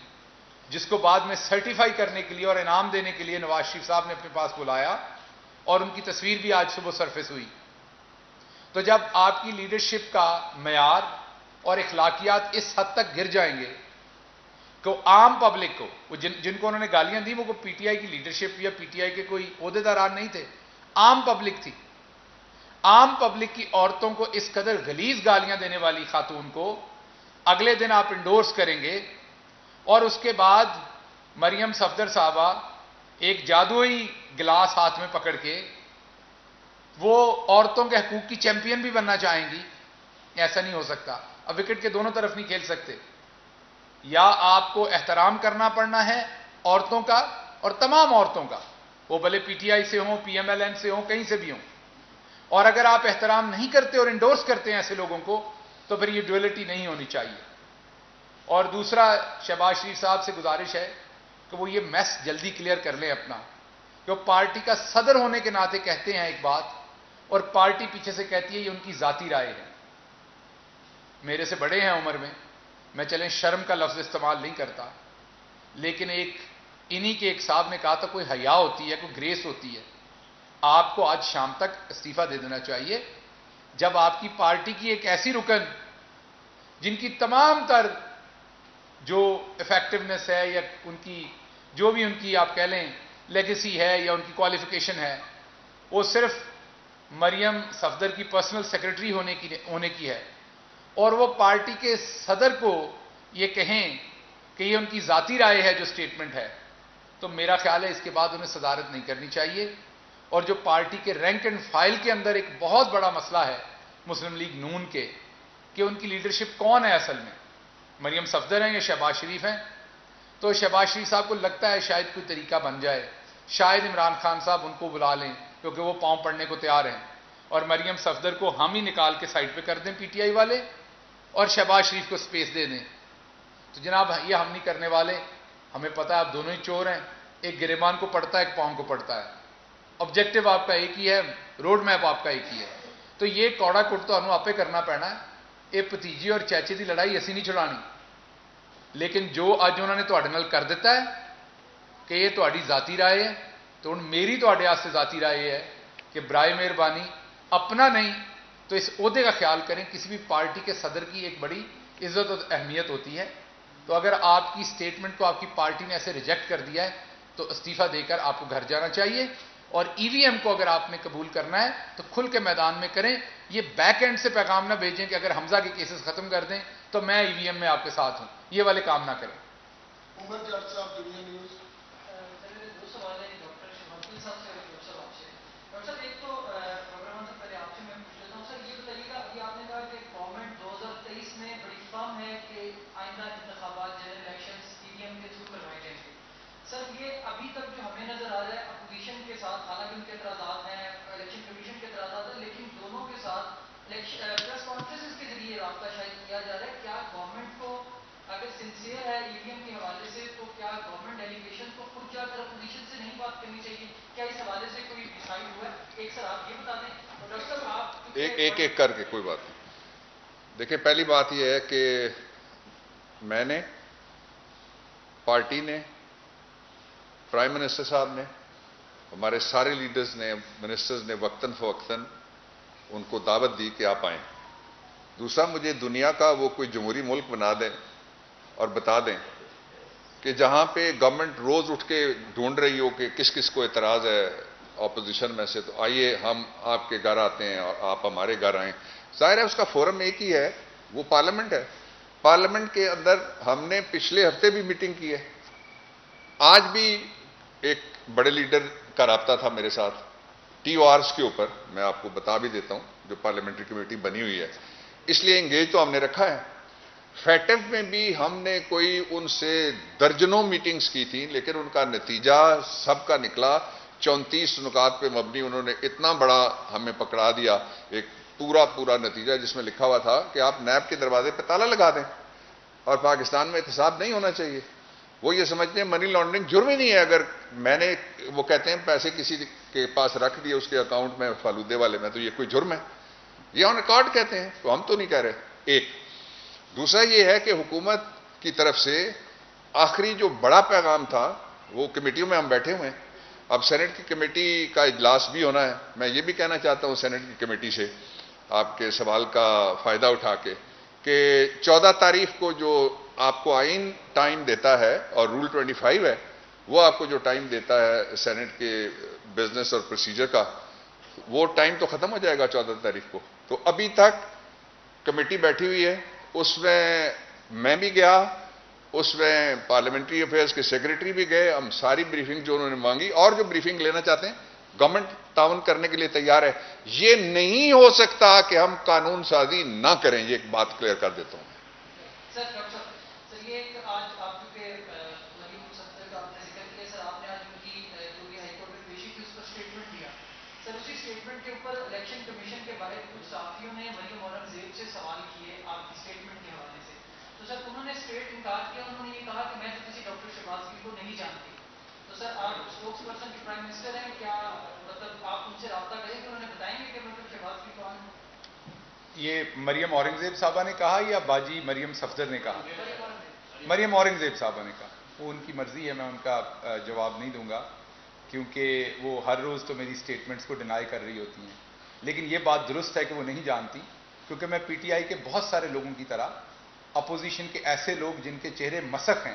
جس کو بعد میں سرٹیفائی کرنے کے لیے اور انعام دینے کے لیے نواز شریف صاحب نے اپنے پاس بلایا، اور ان کی تصویر بھی آج صبح سرفیس ہوئی. تو جب آپ کی لیڈرشپ کا معیار اور اخلاقیات اس حد تک گر جائیں گے کہ عام پبلک کو، وہ جن کو انہوں نے گالیاں دی وہ پی ٹی آئی کی لیڈرشپ یا پی ٹی آئی کے کوئی عہدیداران نہیں تھے، عام پبلک تھی. عام پبلک کی عورتوں کو اس قدر غلیظ گالیاں دینے والی خاتون کو اگلے دن آپ انڈورس کریں گے، اور اس کے بعد مریم صفدر صاحبہ ایک جادوئی گلاس ہاتھ میں پکڑ کے وہ عورتوں کے حقوق کی چیمپئن بھی بننا چاہیں گی. ایسا نہیں ہو سکتا. اب وکٹ کے دونوں طرف نہیں کھیل سکتے. یا آپ کو احترام کرنا پڑنا ہے عورتوں کا، اور تمام عورتوں کا، وہ بھلے پی ٹی آئی سے ہوں، پی ایم ایل این سے ہوں، کہیں سے بھی ہوں. اور اگر آپ احترام نہیں کرتے اور انڈورس کرتے ہیں ایسے لوگوں کو، تو پھر یہ ڈویلٹی نہیں ہونی چاہیے. اور دوسرا، شہباز شریف صاحب سے گزارش ہے کہ وہ یہ میس جلدی کلیئر کر لیں اپنا، کہ وہ پارٹی کا صدر ہونے کے ناطے کہتے ہیں ایک بات، اور پارٹی پیچھے سے کہتی ہے یہ ان کی ذاتی رائے ہے. میرے سے بڑے ہیں عمر میں چلیں شرم کا لفظ استعمال نہیں کرتا، لیکن انہی کے ایک صاحب نے کہا تھا کوئی حیا ہوتی ہے، کوئی گریس ہوتی ہے. آپ کو آج شام تک استعفیٰ دے دینا چاہیے، جب آپ کی پارٹی کی ایک ایسی رکن جن کی تمام تر جو افیکٹونیس ہے، یا ان کی جو بھی ان کی آپ کہہ لیں لیگیسی ہے یا ان کی کوالیفیکیشن ہے، وہ صرف مریم صفدر کی پرسنل سیکرٹری ہونے کی ہے، اور وہ پارٹی کے صدر کو یہ کہیں کہ یہ ان کی ذاتی رائے ہے جو سٹیٹمنٹ ہے، تو میرا خیال ہے اس کے بعد انہیں صدارت نہیں کرنی چاہیے. اور جو پارٹی کے رینک اینڈ فائل کے اندر ایک بہت بڑا مسئلہ ہے مسلم لیگ نون کے، کہ ان کی لیڈرشپ کون ہے اصل میں، مریم صفدر ہیں یا شہباز شریف ہیں. تو شہباز شریف صاحب کو لگتا ہے شاید کوئی طریقہ بن جائے، شاید عمران خان صاحب ان کو بلا لیں کیونکہ وہ پاؤں پڑنے کو تیار ہیں، اور مریم صفدر کو ہم ہی نکال کے سائڈ پہ کر دیں پی ٹی آئی والے، اور شہباز شریف کو سپیس دے دیں. تو جناب یہ ہم نہیں کرنے والے. ہمیں پتہ ہے آپ دونوں ہی چور ہیں، ایک گریبان کو پڑتا ہے، ایک پاؤں کو پڑتا ہے. آبجیکٹو آپ کا ایک ہی ہے، روڈ میپ آپ کا ایک ہی ہے. تو یہ کوڑا کٹ تو ہمیں آپ پہ کرنا پینا ہے. یہ بھتیجی اور چاچے دی لڑائی اسی نہیں چھڑانی. لیکن جو اج انہوں نے تواڈے نال کر دیتا ہے کہ یہ تواڈی ذاتی رائے ہے، تو ہن میری تواڈے واسطے ذاتی رائے ہے کہ برائے مہربانی اپنا نہیں تو اس عہدے کا خیال کریں. کسی بھی پارٹی کے صدر کی ایک بڑی عزت اور اہمیت ہوتی ہے. تو اگر آپ کی سٹیٹمنٹ کو آپ کی پارٹی نے ایسے ریجیکٹ کر دیا ہے تو استعفیٰ دے کر آپ کو گھر جانا چاہیے. اور ای وی ایم کو اگر آپ نے قبول کرنا ہے تو کھل کے میدان میں کریں. یہ بیک اینڈ سے پیغام نہ بھیجیں کہ اگر حمزہ کے کیسز ختم کر دیں تو میں ای وی ایم میں آپ کے ساتھ ہوں. یہ والے کام نہ کریں. عمر جٹ صاحب دنیا نیوز. میرے دو سوال ہیں ڈاکٹر شمال صاحب سے اور ڈاکٹر صاحب آپ سے. ڈاکٹر صاحب ایک تو پروگرام سے پہلے آپ سے میں پوچھ لیتا ہوں سر، یہ بتائیے گا ابھی آپ نے کہا کہ گورنمنٹ 2023 میں بڑی فارم ہے کہ آئندہ انتخابات جنرل الیکشنز ای وی ایم کے تھرو کروائے جائیں گے. سر یہ ابھی تک جو ہمیں نظر آ رہا ہے اپوزیشن کے ساتھ، حالانکہ ان کے اعتراضات ہیں، الیکشن کمیشن کے اعتراضات ہیں، لیکن دونوں کے ساتھ پریس کانفرنسز کے ذریعے رابطہ شاید کیا جا رہا ہے. کیا گورنمنٹ کو اگر سنسیئر ہے ای وی ایم کے حوالے سے تو کیا گورنمنٹ ڈیلیگیشن کو خود جا کر اپوزیشن سے نہیں بات کرنی چاہیے؟ کیا اس حوالے سے کوئی ڈیسائیڈ ہوا ہے؟ ایک سر آپ یہ بتا دیں. اور ڈاکٹر صاحب آپ ایک کر کے کوئی بات نہیں. دیکھیں پہلی بات یہ ہے کہ میں نے، پارٹی نے، پرائم منسٹر صاحب نے، ہمارے سارے لیڈرز نے، منسٹرز نے وقتاً فوقتاً ان کو دعوت دی کہ آپ آئیں. دوسرا، مجھے دنیا کا وہ کوئی جمہوری ملک بنا دیں اور بتا دیں کہ جہاں پہ گورنمنٹ روز اٹھ کے ڈھونڈ رہی ہو کہ کس کس کو اعتراض ہے اپوزیشن میں سے، تو آئیے ہم آپ کے گھر آتے ہیں اور آپ ہمارے گھر آئیں. ظاہر ہے اس کا فورم ایک ہی ہے، وہ پارلیمنٹ ہے. پارلیمنٹ کے اندر ہم نے پچھلے ہفتے بھی میٹنگ کی ہے. آج بھی ایک بڑے لیڈر کا رابطہ تھا میرے ساتھ ٹی او آرز کے اوپر. میں آپ کو بتا بھی دیتا ہوں جو پارلیمنٹری کمیٹی بنی ہوئی ہے, اس لیے انگیج تو ہم نے رکھا ہے. فیٹف میں بھی ہم نے کوئی ان سے درجنوں میٹنگز کی تھیں, لیکن ان کا نتیجہ سب کا نکلا 34 نکات پہ مبنی. انہوں نے اتنا بڑا ہمیں پکڑا دیا, ایک پورا نتیجہ جس میں لکھا ہوا تھا کہ آپ نیب کے دروازے پہ تالا لگا دیں اور پاکستان میں احتساب نہیں ہونا چاہیے. وہ یہ سمجھتے ہیں منی لانڈرنگ جرم ہی نہیں ہے. اگر میں نے, وہ کہتے ہیں پیسے کسی کے پاس رکھ دیے اس کے اکاؤنٹ میں فالودے والے میں, تو یہ کوئی جرم ہے؟ یہ آن ریکارڈ کہتے ہیں, تو ہم تو نہیں کہہ رہے. ایک دوسرا یہ ہے کہ حکومت کی طرف سے آخری جو بڑا پیغام تھا, وہ کمیٹیوں میں ہم بیٹھے ہوئے ہیں, اب سینٹ کی کمیٹی کا اجلاس بھی ہونا ہے. میں یہ بھی کہنا چاہتا ہوں سینٹ کی کمیٹی سے, آپ کے سوال کا فائدہ اٹھا کے, کہ 14 تاریخ کو جو آپ کو آئین ٹائم دیتا ہے اور رول 25 ہے, وہ آپ کو جو ٹائم دیتا ہے سینٹ کے بزنس اور پروسیجر کا, وہ ٹائم تو ختم ہو جائے گا 14 تاریخ کو. تو ابھی تک کمیٹی بیٹھی ہوئی ہے, اس میں میں بھی گیا, اس میں پارلیمنٹری افیئرز کے سیکریٹری بھی گئے. ہم ساری بریفنگ جو انہوں نے مانگی, اور جو بریفنگ لینا چاہتے ہیں گورنمنٹ تعاون کرنے کے لیے تیار ہے. یہ نہیں ہو سکتا کہ ہم قانون سازی نہ کریں, یہ ایک بات کلیئر کر دیتا ہوں. سر یہ ایک آج آپ کے مریم صفدر کا آپ نے ذکر کیا, سر آپ نے آج ان کی جو بھی ہائی کورٹ میں پیشی کی اس پر اسٹیٹمنٹ دیا. سر اسی اسٹیٹمنٹ کے اوپر الیکشن کمیشن کے بارے میں کچھ صحافیوں نے مریم اورنگزیب سے سوال کیے آپ کی اسٹیٹمنٹ کے حوالے سے. تو سر انہوں نے اسٹریٹ انکار کیا, انہوں نے یہ کہا کہ میں تو کسی ڈاکٹر شہباز گل کو نہیں جانتی. تو سر آپ اسپوکس پرسن کے پرائم منسٹر ہیں, کیا مطلب آپ ان سے رابطہ کریں کہ انہوں نے بتائیں گے کہ ڈاکٹر شہباز گل کون ہے؟ یہ مریم اورنگزیب صاحبہ نے کہا یا باجی مریم صفدر نے کہا؟ مریم اورنگزیب صاحبہ نے کہا. وہ ان کی مرضی ہے, میں ان کا جواب نہیں دوں گا, کیونکہ وہ ہر روز تو میری سٹیٹمنٹس کو ڈینائی کر رہی ہوتی ہیں. لیکن یہ بات درست ہے کہ وہ نہیں جانتی, کیونکہ میں پی ٹی آئی کے بہت سارے لوگوں کی طرح اپوزیشن کے ایسے لوگ جن کے چہرے مسخ ہیں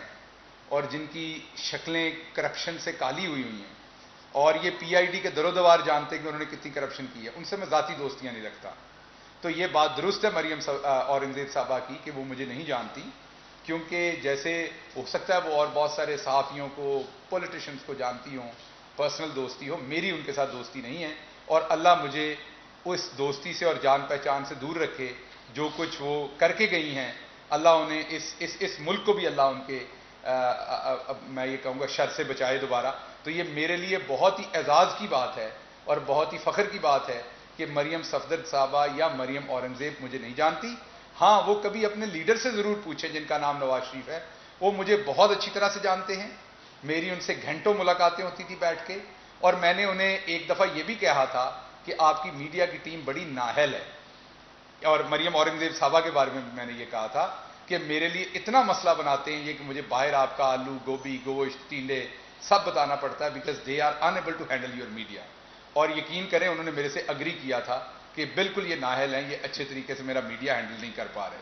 اور جن کی شکلیں کرپشن سے کالی ہوئی ہیں, اور یہ پی آئی ڈی کے در و دیوار جانتے کہ انہوں نے کتنی کرپشن کی ہے, ان سے میں ذاتی دوستیاں نہیں رکھتا. تو یہ بات درست ہے مریم اورنگزیب صاحبہ کی کہ وہ مجھے نہیں جانتی, کیونکہ جیسے ہو سکتا ہے وہ اور بہت سارے صحافیوں کو, پولیٹیشنز کو جانتی ہوں, پرسنل دوستی ہو, میری ان کے ساتھ دوستی نہیں ہے. اور اللہ مجھے اس دوستی سے اور جان پہچان سے دور رکھے. جو کچھ وہ کر کے گئی ہیں, اللہ انہیں اس ملک کو بھی اللہ ان کے میں یہ کہوں گا شر سے بچائے دوبارہ. تو یہ میرے لیے بہت ہی اعزاز کی بات ہے اور بہت ہی فخر کی بات ہے کہ مریم صفدر صاحبہ یا مریم اورنگزیب مجھے نہیں جانتی. ہاں, وہ کبھی اپنے لیڈر سے ضرور پوچھیں جن کا نام نواز شریف ہے, وہ مجھے بہت اچھی طرح سے جانتے ہیں. میری ان سے گھنٹوں ملاقاتیں ہوتی تھی بیٹھ کے, اور میں نے انہیں ایک دفعہ یہ بھی کہا تھا کہ آپ کی میڈیا کی ٹیم بڑی نااہل ہے. اور مریم اورنگزیب صاحبہ کے بارے میں میں نے یہ کہا تھا کہ میرے لیے اتنا مسئلہ بناتے ہیں یہ کہ مجھے باہر آپ کا آلو, گوبھی, گوشت, ٹینڈے سب بتانا پڑتا ہے, because they are unable to handle your media. اور یقین کریں انہوں نے میرے سے اگری کیا تھا کہ بالکل یہ نااہل ہیں, یہ اچھے طریقے سے میرا میڈیا ہینڈل نہیں کر پا رہے.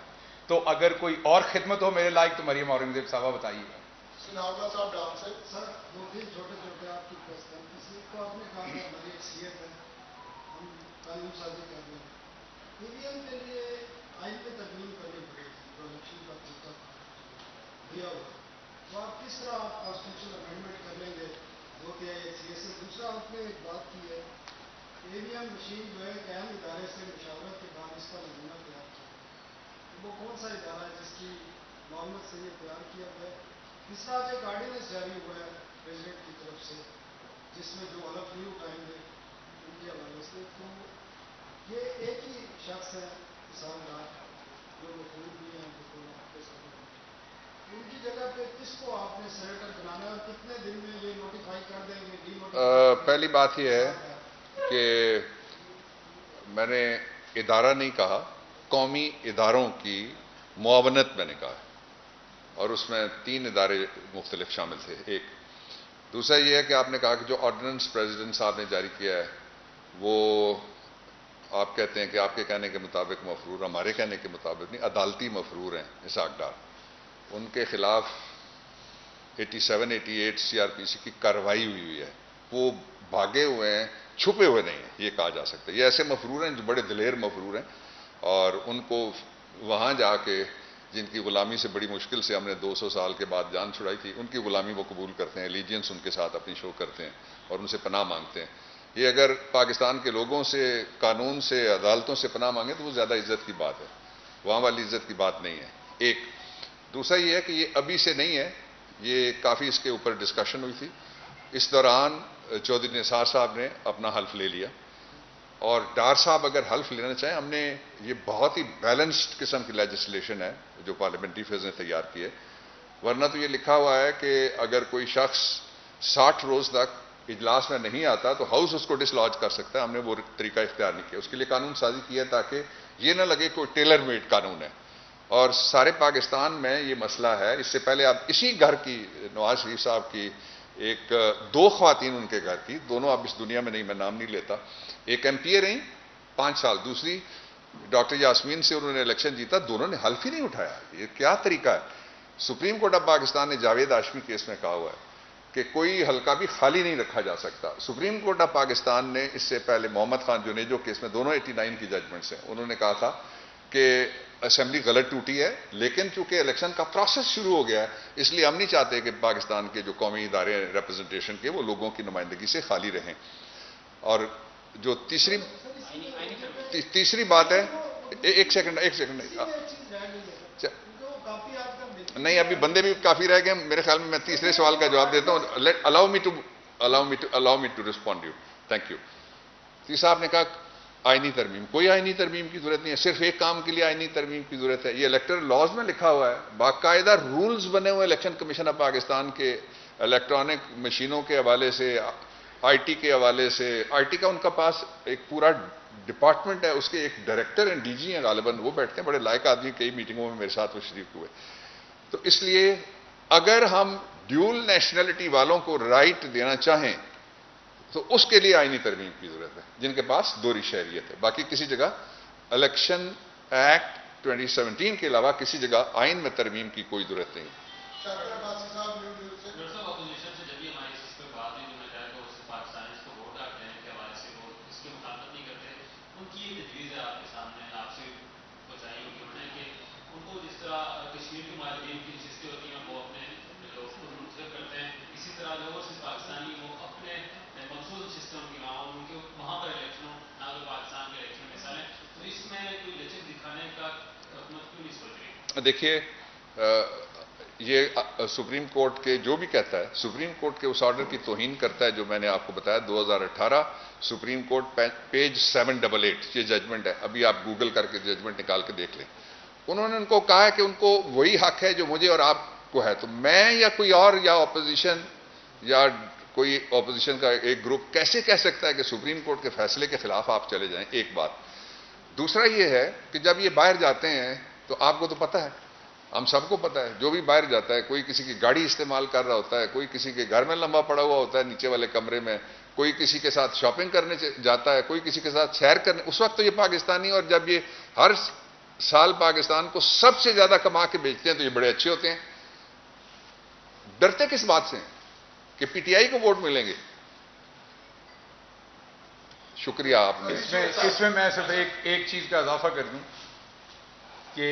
تو اگر کوئی اور خدمت ہو میرے لائق تو مریم اورنگزیب صاحبہ بتائیے گا. سناولا صاحب ڈاؤن سے سر 2-3 چھوٹے آپ کی کوشچن. کسی کو آپ نے کہا کہ ہماری اکثریت ہے, ہم قانون سازی کر رہے ہیں, ای وی ایم کے لیے آئین میں ترمیم کرنی پڑے گی جو الیکشن کا طریقہ دیا ہوا. تو آپ کس طرح آپ کانسٹیٹیوشن امینڈمنٹ کر لیں گے جو کہ اکثریت سے؟ دوسرا آپ نے ایک بات کی ہے ای وی ایم مشین جو ہے ایک اہم ادارے سے مشاورت کے بعد اس کا نمونہ تیار کیا. وہ کون سا ادارہ ہے جس کی معاونت سے یہ تیار کیا گیا؟ اس طرح ایک آرڈیننس جاری ہوا ہے پریزیڈنٹ کی طرف سے جس میں جو حلف نہیں اٹھائیں گے ان کے حوالے سے. تو یہ ایک ہی شخص ہے کسان راج جو مقبول بھی ہیں بالکل آپ کے سامنے, ان کی جگہ پہ کس کو آپ نے سینیٹر بنانا ہے اور کتنے دن میں یہ نوٹیفائی کر دیں گے؟ پہلی بات یہ ہے کہ میں نے ادارہ نہیں کہا, قومی اداروں کی معاونت میں نے کہا, اور اس میں 3 ادارے مختلف شامل تھے. ایک دوسرا یہ ہے کہ آپ نے کہا کہ جو آرڈیننس پریزیڈنٹ صاحب نے جاری کیا ہے وہ آپ کہتے ہیں کہ آپ کے کہنے کے مطابق مفرور, ہمارے کہنے کے مطابق نہیں, عدالتی مفرور ہیں اسحاق ڈار. ان کے خلاف 87-88 سی آر پی سی کی کارروائی ہوئی ہے. وہ بھاگے ہوئے ہیں, چھپے ہوئے نہیں ہیں, یہ کہا جا سکتا ہے. یہ ایسے مفرور ہیں جو بڑے دلیر مفرور ہیں, اور ان کو وہاں جا کے جن کی غلامی سے بڑی مشکل سے ہم نے 200 سال کے بعد جان چھڑائی تھی، ان کی غلامی وہ قبول کرتے ہیں، ایلیجنس ان کے ساتھ اپنی شو کرتے ہیں اور ان سے پناہ مانگتے ہیں. یہ اگر پاکستان کے لوگوں سے، قانون سے، عدالتوں سے پناہ مانگے تو وہ زیادہ عزت کی بات ہے، وہاں والی عزت کی بات نہیں ہے. ایک دوسرا یہ ہے کہ یہ ابھی سے نہیں ہے، یہ کافی اس کے اوپر ڈسکشن ہوئی تھی. اس دوران چودھری نثار صاحب نے اپنا حلف لے لیا، اور ڈار صاحب اگر حلف لینا چاہیں، ہم نے یہ بہت ہی بیلنسڈ قسم کی لیجسلیشن ہے جو پارلیمنٹری فیز نے تیار کی ہے. ورنہ تو یہ لکھا ہوا ہے کہ اگر کوئی شخص 60 روز تک اجلاس میں نہیں آتا تو ہاؤس اس کو ڈس لاج کر سکتا ہے. ہم نے وہ طریقہ اختیار نہیں کیا، اس کے لیے قانون سازی کی ہے تاکہ یہ نہ لگے کوئی ٹیلر میڈ قانون ہے. اور سارے پاکستان میں یہ مسئلہ ہے. اس سے پہلے آپ اسی گھر کی، نواز شریف صاحب کی ایک 2 خواتین ان کے گھر کی، دونوں اب اس دنیا میں نہیں، میں نام نہیں لیتا، ایک ایم پی اے رہیں 5 سال، دوسری ڈاکٹر یاسمین سے انہوں نے الیکشن جیتا، دونوں نے حلف ہی نہیں اٹھایا. یہ کیا طریقہ ہے؟ سپریم کورٹ آف پاکستان نے جاوید ہاشمی کیس میں کہا ہوا ہے کہ کوئی حلقہ بھی خالی نہیں رکھا جا سکتا. سپریم کورٹ آف پاکستان نے اس سے پہلے محمد خان جنیجو کیس میں، دونوں 89 کی ججمنٹس ہیں، انہوں نے کہا تھا کہ اسمبلی غلط ٹوٹی ہے، لیکن چونکہ الیکشن کا پروسیس شروع ہو گیا ہے اس لیے ہم نہیں چاہتے کہ پاکستان کے جو قومی ادارے ہیں ریپرزنٹیشن کے، وہ لوگوں کی نمائندگی سے خالی رہیں. اور جو تیسری بات ہے، ایک سیکنڈ نہیں، ابھی بندے بھی کافی رہ گئے میرے خیال میں تیسرے سوال کا جواب دیتا ہوں. Allow me to respond you. Thank you. تیسرا آپ نے کہا آئینی ترمیم. کوئی آئینی ترمیم کی ضرورت نہیں ہے، صرف ایک کام کے لیے آئینی ترمیم کی ضرورت ہے. یہ الیکٹرل لاز میں لکھا ہوا ہے، باقاعدہ رولز بنے ہوئے الیکشن کمیشن آف پاکستان کے، الیکٹرانک مشینوں کے حوالے سے، آئی ٹی کے حوالے سے. آئی ٹی کا ان کا پاس ایک پورا ڈپارٹمنٹ ہے، اس کے ایک ڈائریکٹر ہیں، ڈی جی ہیں غالباً، وہ بیٹھتے ہیں، بڑے لائق آدمی، کئی میٹنگوں میں میرے ساتھ وہ شریک ہوئے. تو اس لیے اگر ہم ڈیول نیشنلٹی والوں کو رائٹ دینا چاہیں تو اس کے لیے آئینی ترمیم کی ضرورت ہے، جن کے پاس دوہری شہریت ہے. باقی کسی جگہ الیکشن ایکٹ 2017 کے علاوہ کسی جگہ آئین میں ترمیم کی کوئی ضرورت نہیں. دیکھیے، یہ سپریم کورٹ کے جو بھی کہتا ہے، سپریم کورٹ کے اس آرڈر کی توہین کرتا ہے جو میں نے آپ کو بتایا. 2018 سپریم کورٹ پیج 788 یہ ججمنٹ ہے، ابھی آپ گوگل کر کے ججمنٹ نکال کے دیکھ لیں. انہوں نے ان کو کہا ہے کہ ان کو وہی حق ہے جو مجھے اور آپ کو ہے. تو میں یا کوئی اور یا اپوزیشن یا کوئی اپوزیشن کا ایک گروپ کیسے کہہ سکتا ہے کہ سپریم کورٹ کے فیصلے کے خلاف آپ چلے جائیں؟ ایک بات. دوسرا یہ ہے کہ جب یہ باہر جاتے ہیں تو آپ کو تو پتہ ہے، ہم سب کو پتہ ہے، جو بھی باہر جاتا ہے، کوئی کسی کی گاڑی استعمال کر رہا ہوتا ہے، کوئی کسی کے گھر میں لمبا پڑا ہوا ہوتا ہے نیچے والے کمرے میں، کوئی کسی کے ساتھ شاپنگ کرنے جاتا ہے، کوئی کسی کے ساتھ سیر کرنے. اس وقت تو یہ پاکستانی، اور جب یہ ہر سال پاکستان کو سب سے زیادہ کما کے بیچتے ہیں تو یہ بڑے اچھے ہوتے ہیں. ڈرتے کس بات سے ہیں کہ پی ٹی آئی کو ووٹ ملیں گے؟ شکریہ. آپ نے اس میں میں صرف ایک چیز کا اضافہ کر دوں کہ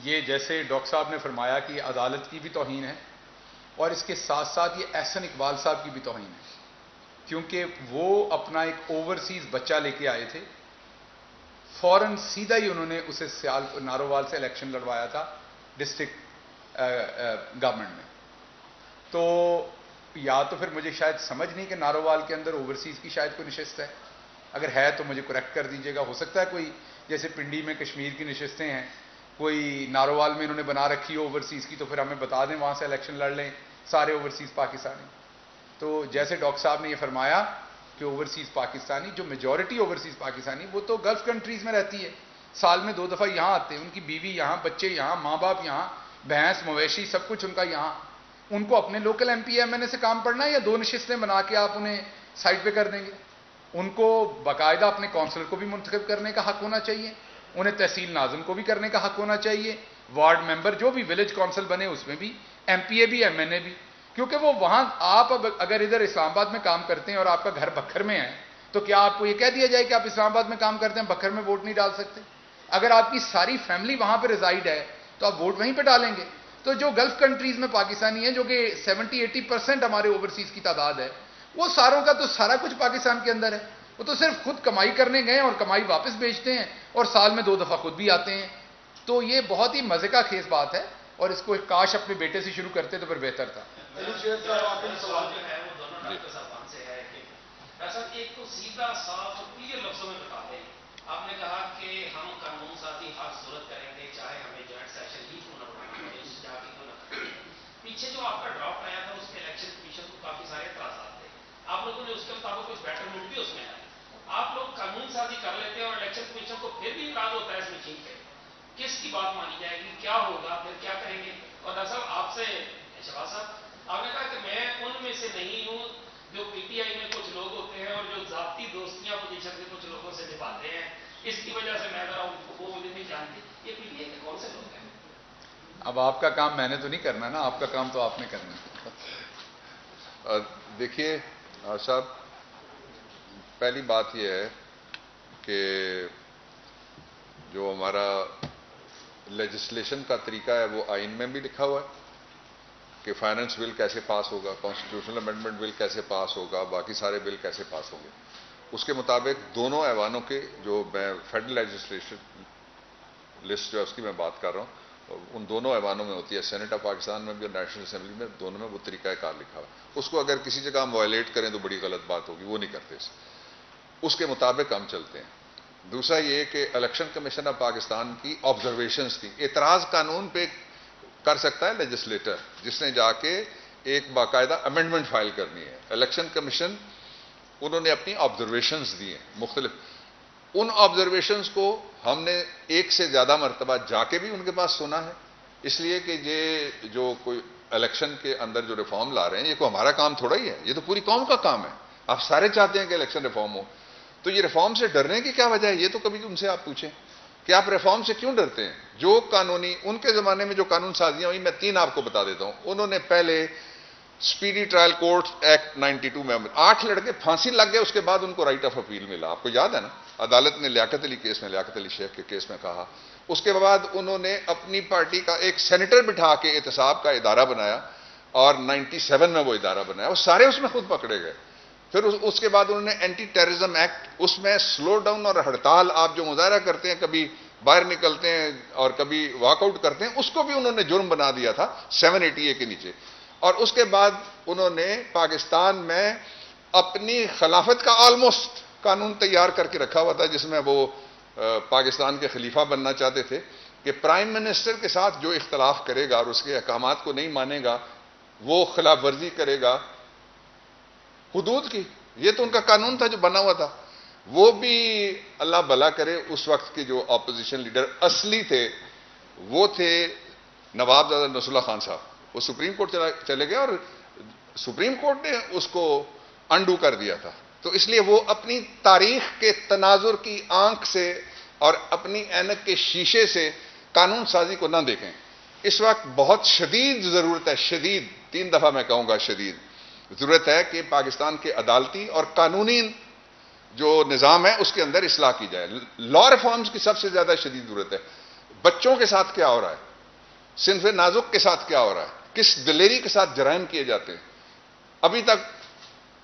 یہ جیسے ڈاکٹر صاحب نے فرمایا کہ یہ عدالت کی بھی توہین ہے، اور اس کے ساتھ ساتھ یہ احسن اقبال صاحب کی بھی توہین ہے، کیونکہ وہ اپنا ایک اوورسیز بچہ لے کے آئے تھے، فوراً سیدھا ہی انہوں نے اسے نارووال سے الیکشن لڑوایا تھا ڈسٹرکٹ گورنمنٹ میں. تو یا تو پھر مجھے شاید سمجھ نہیں کہ نارووال کے اندر اوورسیز کی شاید کوئی نشست ہے، اگر ہے تو مجھے کریکٹ کر دیجیے گا. ہو سکتا ہے کوئی جیسے پنڈی میں کشمیر کی نشستیں ہیں، کوئی نارووال میں انہوں نے بنا رکھی ہو اوورسیز کی، تو پھر ہمیں بتا دیں، وہاں سے الیکشن لڑ لیں سارے اوورسیز پاکستانی. تو جیسے ڈاکٹر صاحب نے یہ فرمایا کہ اوورسیز پاکستانی، جو میجورٹی اوورسیز پاکستانی وہ تو گلف کنٹریز میں رہتی ہے، سال میں 2 دفعہ یہاں آتے ہیں، ان کی بیوی یہاں، بچے یہاں، ماں باپ یہاں، بھینس مویشی سب کچھ ان کا یہاں. ان کو اپنے local M P M N A سے کام پڑنا ہے، یا 2 نشستیں بنا کے آپ انہیں سائڈ پہ کر دیں گے؟ ان کو باقاعدہ اپنے کونسلر کو بھی منتخب کرنے کا حق ہونا چاہیے، انہیں تحصیل ناظم کو بھی کرنے کا حق ہونا چاہیے، وارڈ ممبر جو بھی ولیج کونسل بنے اس میں بھی، ایم پی اے بھی، ایم این اے بھی. کیونکہ وہ وہاں آپ اگر ادھر اسلام آباد میں کام کرتے ہیں اور آپ کا گھر بکھر میں ہے تو کیا آپ کو یہ کہہ دیا جائے کہ آپ اسلام آباد میں کام کرتے ہیں بکھر میں ووٹ نہیں ڈال سکتے؟ اگر آپ کی ساری فیملی وہاں پہ ریزائڈ ہے، تو آپ ووٹ وہیں پہ ڈالیں گے. تو جو گلف کنٹریز میں پاکستانی ہیں جو کہ 70-80% ہمارے اوورسیز کی تعداد ہے, وہ ساروں کا تو سارا کچھ پاکستان کے اندر ہے. وہ تو صرف خود کمائی کرنے گئے اور کمائی واپس بیچتے ہیں اور سال میں 2 دفعہ خود بھی آتے ہیں. تو یہ بہت ہی مزے کا خیز بات ہے اور اس کو کاش اپنے بیٹے سے شروع کرتے تو پھر بہتر تھا. سوال جو ہے وہ دونوں ڈاکٹر صاحبان سے ہے کہ صاحب ایک تو سیدھا صاف اور کلیئر لفظوں میں بتا دیں. آپ نے کہا کہ ہم قانون سازی ہر صورت کریں گے چاہے ہمیں جوائنٹ سیشن ہی کیوں نہ بنانا پڑے, اس جا کے کیوں نہ کریں. پیچھے جو آپ کا ڈرافٹ آیا تھا اس میں الیکشن کمیشن کو کافی سارے اعتراضات تھے. آپ لوگوں نے اس کے مطابق کچھ بیٹرمنٹ بھی اس میں آیا. آپ لوگ قانون سازی کر لیتے ہیں اور الیکشن کمیشن کو پھر بھی اعتراض ہوتا ہے اس مشین پہ. کس کی بات مانی جائے گی, کیا ہوگا, پھر کیا کریں گے؟ اور ڈاکٹر صاحب آپ سے شہباز صاحب, آپ نے کہا کہ میں ان میں سے نہیں ہوں جو پی ٹی آئی میں کچھ لوگ ہوتے ہیں اور جو ذاتی دوستیاں پوزیشن کے کچھ لوگوں سے نبھاتے ہیں, اس کی وجہ سے میں ذرا وہ مجھے نہیں جانتی یہ پی ٹی آئی کے کون سے لوگ ہیں. اب آپ کا کام میں نے تو نہیں کرنا نا, آپ کا کام تو آپ نے کرنا ہے. دیکھیے صاحب, پہلی بات یہ ہے کہ جو ہمارا لیجسلیشن کا طریقہ ہے وہ آئین میں بھی لکھا ہوا ہے کہ فائنانس بل کیسے پاس ہوگا, کانسٹیٹیوشنل امینڈمنٹ بل کیسے پاس ہوگا, باقی سارے بل کیسے پاس ہوں گے. اس کے مطابق دونوں ایوانوں کے جو میں فیڈرل لیجسلیشن لسٹ جو ہے اس کی میں بات کر رہا ہوں, ان دونوں ایوانوں میں ہوتی ہے, سینٹ آف پاکستان میں بھی اور نیشنل اسمبلی میں, دونوں میں وہ طریقہ کار لکھا ہوا ہے. اس کو اگر کسی جگہ ہم وائلیٹ کریں تو بڑی غلط بات ہوگی, وہ نہیں کرتے, اس کے مطابق ہم چلتے ہیں. دوسرا یہ کہ الیکشن کمیشن آف پاکستان کی آبزرویشنز تھی. اعتراض قانون پہ کر سکتا ہے لیجسلیٹر جس نے جا کے ایک باقاعدہ امینڈمنٹ فائل کرنی ہے. الیکشن کمیشن انہوں نے اپنی آبزرویشنز دی ہیں مختلف. ان آبزرویشنز کو ہم نے ایک سے زیادہ مرتبہ جا کے بھی ان کے پاس سنا ہے, اس لیے کہ یہ جو کوئی الیکشن کے اندر جو ریفارم لا رہے ہیں یہ کوئی ہمارا کام تھوڑا ہی ہے, یہ تو پوری قوم کا کام ہے. آپ سارے چاہتے ہیں کہ الیکشن ریفارم ہو, تو یہ ریفارم سے ڈرنے کی کیا وجہ ہے؟ یہ تو کبھی ان سے آپ پوچھیں کہ آپ ریفارم سے کیوں ڈرتے ہیں. جو قانونی ان کے زمانے میں جو قانون سازیاں ہوئی, میں 3 آپ کو بتا دیتا ہوں. انہوں نے پہلے اسپیڈی ٹرائل کورٹ ایکٹ 92 میں 8 لڑکے پھانسی لگ گئے, اس کے بعد ان کو رائٹ آف اپیل ملا. آپ کو یاد ہے نا, عدالت نے لیاقت علی کیس میں, لیاقت علی شیخ کے کیس میں کہا. اس کے بعد انہوں نے اپنی پارٹی کا ایک سینیٹر بٹھا کے احتساب کا ادارہ بنایا اور 97 میں وہ ادارہ بنایا, وہ سارے اس میں خود پکڑے گئے. پھر اس کے بعد انہوں نے اینٹی ٹیررزم ایکٹ, اس میں سلو ڈاؤن اور ہڑتال, آپ جو مظاہرہ کرتے ہیں کبھی باہر نکلتے ہیں اور کبھی واک آؤٹ کرتے ہیں, اس کو بھی انہوں نے جرم بنا دیا تھا 780A کے نیچے. اور اس کے بعد انہوں نے پاکستان میں اپنی خلافت کا آلموسٹ قانون تیار کر کے رکھا ہوا تھا, جس میں وہ پاکستان کے خلیفہ بننا چاہتے تھے کہ پرائم منسٹر کے ساتھ جو اختلاف کرے گا اور اس کے احکامات کو نہیں مانے گا وہ خلاف ورزی کرے گا حدود کی. یہ تو ان کا قانون تھا جو بنا ہوا تھا. وہ بھی اللہ بھلا کرے, اس وقت کے جو اپوزیشن لیڈر اصلی تھے وہ تھے نواب زادہ نصر اللہ خان صاحب. وہ سپریم کورٹ چلے گئے اور سپریم کورٹ نے اس کو انڈو کر دیا تھا. تو اس لیے وہ اپنی تاریخ کے تناظر کی آنکھ سے اور اپنی اینک کے شیشے سے قانون سازی کو نہ دیکھیں. اس وقت بہت شدید ضرورت ہے, شدید, 3 دفعہ میں کہوں گا شدید ضرورت ہے کہ پاکستان کے عدالتی اور قانونی جو نظام ہے اس کے اندر اصلاح کی جائے. لا ریفارمز کی سب سے زیادہ شدید ضرورت ہے. بچوں کے ساتھ کیا ہو رہا ہے, صنف نازک کے ساتھ کیا ہو رہا ہے, کس دلیری کے ساتھ جرائم کیے جاتے ہیں. ابھی تک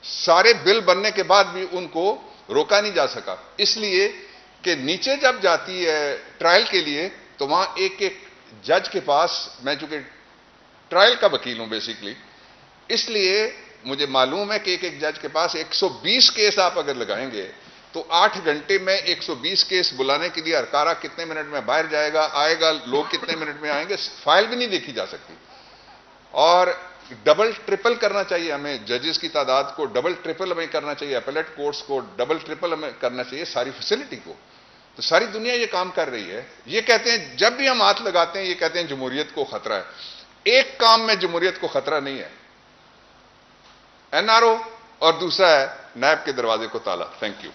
سارے بل بننے کے بعد بھی ان کو روکا نہیں جا سکا, اس لیے کہ نیچے جب جاتی ہے ٹرائل کے لیے تو وہاں ایک ایک جج کے پاس, میں چونکہ ٹرائل کا وکیل ہوں بیسیکلی, اس لیے مجھے معلوم ہے کہ ایک ایک جج کے پاس 120 کیس آپ اگر لگائیں گے تو 8 گھنٹے میں 120 کیس بلانے کے لیے ہرکارہ کتنے منٹ میں باہر جائے گا, آئے گا, لوگ کتنے منٹ میں آئیں گے, فائل بھی نہیں دیکھی جا سکتی. اور ڈبل ٹرپل کرنا چاہیے ہمیں, ججز کی تعداد کو ڈبل ٹرپل ہمیں کرنا چاہیے, اپیلیٹ کورٹس کو ڈبل ٹرپل ہمیں کرنا چاہیے, ساری فیسلٹی کو. تو ساری دنیا یہ کام کر رہی ہے. یہ کہتے ہیں جب بھی ہم ہاتھ لگاتے ہیں یہ کہتے ہیں جمہوریت کو خطرہ ہے. ایک کام میں جمہوریت کو خطرہ نہیں ہے, NRO, اور دوسرا ہے نیب کے دروازے کو تالا. Thank you.